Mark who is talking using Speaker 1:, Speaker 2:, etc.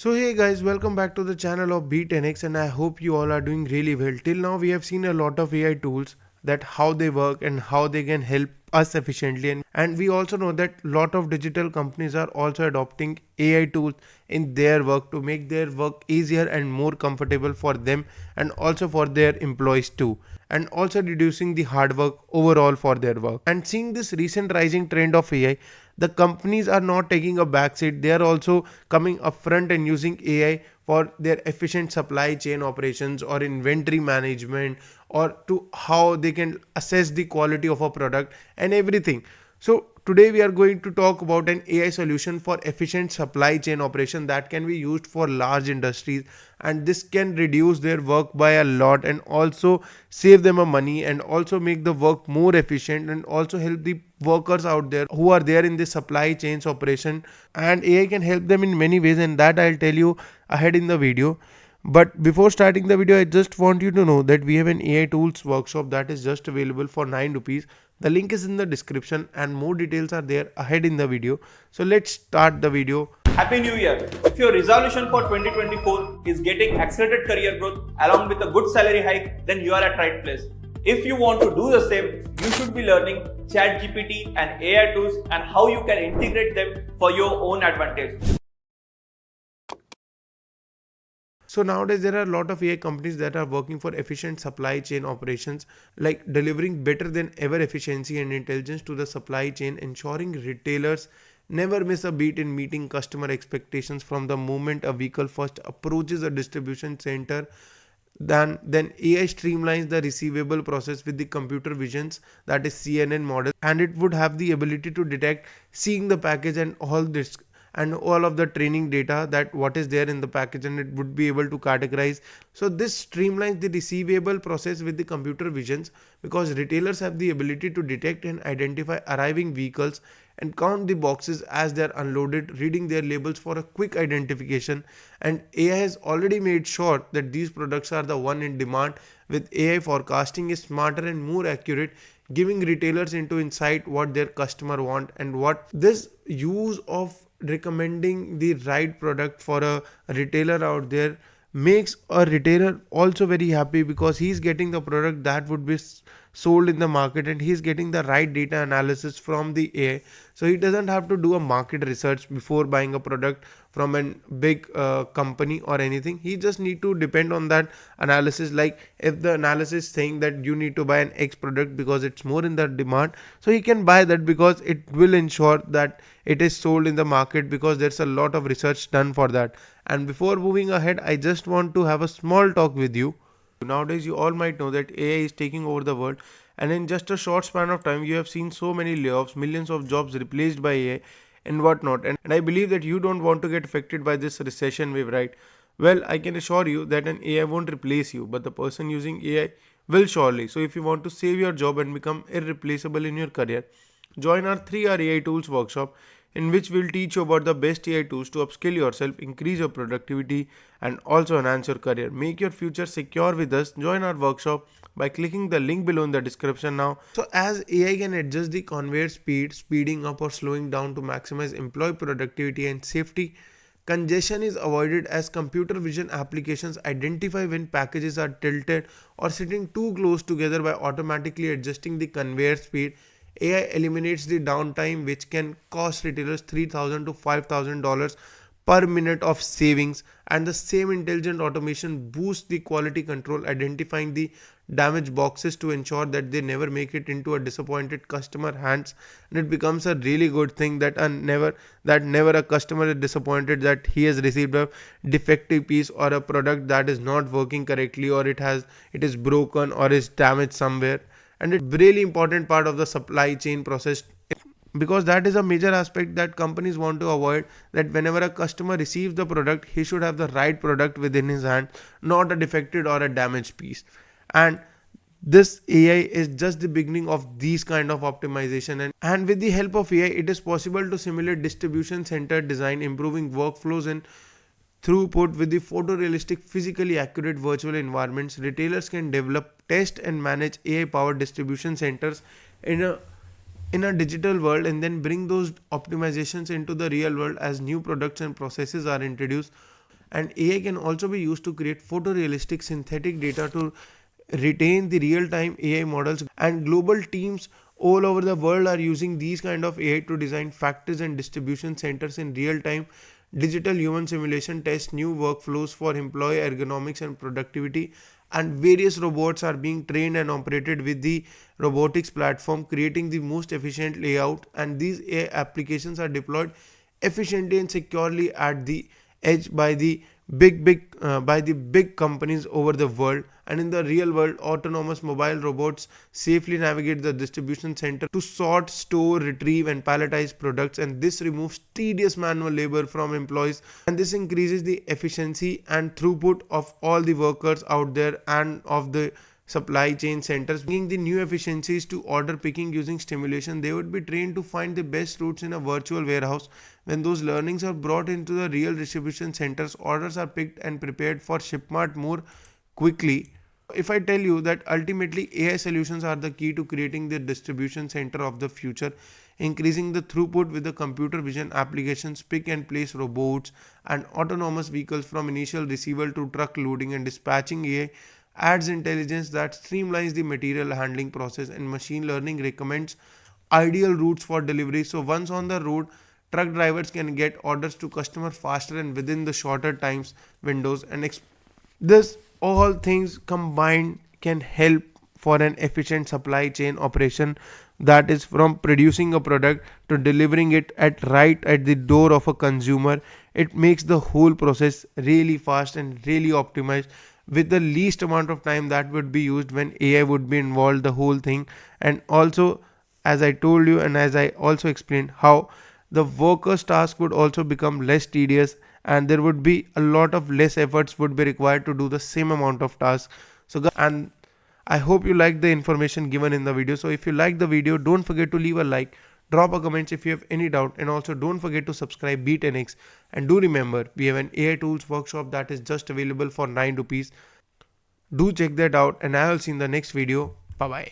Speaker 1: So hey guys, welcome back to the channel of Be10x and I hope you all are doing really well. Till now we have seen a lot of AI tools, that how they work and how they can help us efficiently, and we also know that lot of digital companies are also adopting AI tools in their work to make their work easier and more comfortable for them and also for their employees too, and also reducing the hard work overall for their work. And seeing this recent rising trend of AI, the companies are not taking a backseat. They are also coming upfront and using AI for their efficient supply chain operations or inventory management, or to how they can assess the quality of a product and everything. So today we are going to talk about an AI solution for efficient supply chain operation that can be used for large industries, and this can reduce their work by a lot and also save them a money and also make the work more efficient and also help the workers out there who are there in the supply chains operation. And AI can help them in many ways, and that I'll tell you ahead in the video. But before starting the video, I just want you to know that we have an AI tools workshop that is just available for 9 rupees. The link is in the description and more details are there ahead in the video. So let's start the video.
Speaker 2: Happy New Year! If your resolution for 2024 is getting accelerated career growth along with a good salary hike, then you are at right place. If you want to do the same, you should be learning ChatGPT and AI tools and how you can integrate them for your own advantage.
Speaker 1: So nowadays there are a lot of AI companies that are working for efficient supply chain operations, like delivering better than ever efficiency and intelligence to the supply chain, ensuring retailers never miss a beat in meeting customer expectations from the moment a vehicle first approaches a distribution center. Then AI streamlines the receivable process with the computer visions, that is CNN model, and it would have the ability to detect seeing the package and all this and all of the training data, that what is there in the package, and it would be able to categorize. So this streamlines the receivable process with the computer visions, because retailers have the ability to detect and identify arriving vehicles and count the boxes as they are unloaded, reading their labels for a quick identification. And AI has already made sure that these products are the one in demand, with AI forecasting is smarter and more accurate, giving retailers into insight what their customer want. And what this use of recommending the right product for a retailer out there makes a retailer also very happy, because he's getting the product that would be sold in the market and he's getting the right data analysis from the AI. So he doesn't have to do a market research before buying a product from a big company or anything. He just need to depend on that analysis. Like if the analysis saying that you need to buy an X product because it's more in the demand, so he can buy that because it will ensure that it is sold in the market, because there's a lot of research done for that. And before moving ahead, I just want to have a small talk with you. Nowadays you all might know that AI is taking over the world, and in just a short span of time you have seen so many layoffs, millions of jobs replaced by AI and whatnot. And I believe that you don't want to get affected by this recession wave, right? Well, I can assure you that an AI won't replace you, but the person using AI will surely. So if you want to save your job and become irreplaceable in your career, join our 3-hour AI tools workshop, in which we'll teach you about the best AI tools to upskill yourself, increase your productivity, and also enhance your career. Make your future secure with us. Join our workshop by clicking the link below in the description now. So as AI can adjust the conveyor speed, speeding up or slowing down to maximize employee productivity and safety, congestion is avoided as computer vision applications identify when packages are tilted or sitting too close together by automatically adjusting the conveyor speed. AI eliminates the downtime, which can cost retailers $3,000 to $5,000 per minute of savings. And the same intelligent automation boosts the quality control, identifying the damaged boxes to ensure that they never make it into a disappointed customer hands. And it becomes a really good thing that never a customer is disappointed that he has received a defective piece or a product that is not working correctly, or it is broken or is damaged somewhere. And it's really important part of the supply chain process, because that is a major aspect that companies want to avoid, that whenever a customer receives the product, he should have the right product within his hand, not a defected or a damaged piece. And this AI is just the beginning of these kind of optimization, and with the help of AI it is possible to simulate distribution center design, improving workflows and throughput. With the photorealistic, physically accurate virtual environments, retailers can develop, test, and manage AI-powered distribution centers in a digital world, and then bring those optimizations into the real world as new products and processes are introduced. And AI can also be used to create photorealistic synthetic data to retain the real-time AI models, and global teams all over the world are using these kind of AI to design factories and distribution centers in real time. Digital human simulation test new workflows for employee ergonomics and productivity, and various robots are being trained and operated with the robotics platform, creating the most efficient layout. And these AI applications are deployed efficiently and securely at the edge by the big companies over the world. And in the real world, autonomous mobile robots safely navigate the distribution center to sort, store, retrieve and palletize products, and this removes tedious manual labor from employees, and this increases the efficiency and throughput of all the workers out there and of the supply chain centers, bringing the new efficiencies to order picking using stimulation. They would be trained to find the best routes in a virtual warehouse. When those learnings are brought into the real distribution centers, orders are picked and prepared for shipment more quickly. If I tell you that ultimately AI solutions are the key to creating the distribution center of the future, increasing the throughput with the computer vision applications, pick and place robots, and autonomous vehicles from initial receival to truck loading and dispatching, AI adds intelligence that streamlines the material handling process, and machine learning recommends ideal routes for delivery. So once on the road, truck drivers can get orders to customer faster and within the shorter times windows, and this all things combined can help for an efficient supply chain operation, that is from producing a product to delivering it at right at the door of a consumer. It makes the whole process really fast and really optimized with the least amount of time that would be used when AI would be involved the whole thing. And also, as I told you and as I also explained, how the workers task would also become less tedious, and there would be a lot of less efforts would be required to do the same amount of tasks. So and I hope you liked the information given in the video. So if you like the video, don't forget to leave a like, drop a comment if you have any doubt, and also don't forget to subscribe Be10x. And do remember, we have an AI tools workshop that is just available for 9 rupees. Do check that out, and I will see you in the next video. Bye bye.